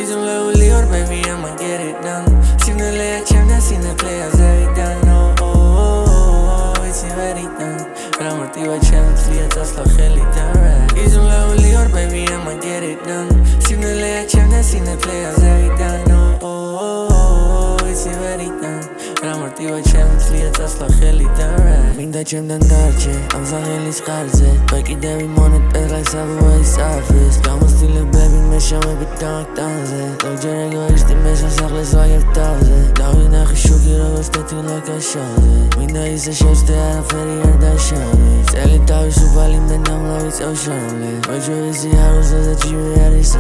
Isolate or baby, I'ma get it done. Simulate, I'm not in the players every done. Oh, it's already done. But I'm worthy of chance, that's like hell done. Isolate or baby, I'ma get it done. Simulate, I'm not in the players every done. Oh, it's already done. But I'm worthy of chance, that's like hell done. Minda ჩემთან დარჩე ამ სახელის ხარზე ვაკიდები მონეტერა საბუე საფის გამოსtilebები მე შემები ტანკტანზე ზოგჯერ ეგოისტი მე სასახლეს ვაგებ თავზე დავინახე შუქი როგორც თეთრ კაშაზე მინდა ისე შევსდე არაფერი არ დაშავე წელი თავისუფალი მე ნამლავი წავშავლე მოჯვევისი არუზე და ჯივი არის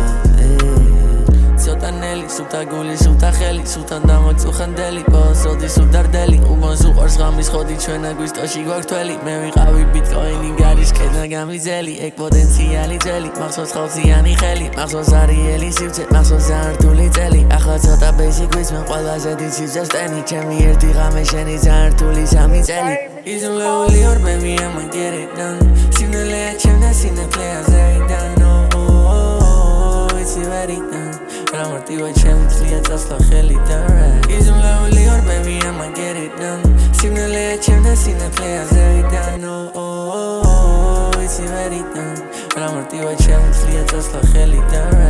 Sotanelli, suta guli, suta heli, sutan damotsu xandeli, posodi sudardeli, ubons uqors ghamis khodi ჩვენა გვისტოში გვაქვს თველი, მე ვიყავი ბიტკოინი გარის კედა გამიზელი, ეგ პოტენციალი ძელი, მახსოვს ხალხიანი ხელი, მახსოვს არიელი სივცე, მახსოვს ზართული წელი, ახლა ცოტა basic ვიცმენ ყველაზე დიდ სიძეს ტენი, ჩემი ერთი ღამე შენი ზართული სამი წელი. Isolate or baby, I'ma get it done. Simulate, ჩემთან სინათლეას every done. Oh, it's already done. But I'm worthy of chance, that's like hell done. Isolate or baby, I'ma get it done. Simulate, I'm not in the players every done. Oh, it's already done. But I'm worthy of chance, that's like hell done.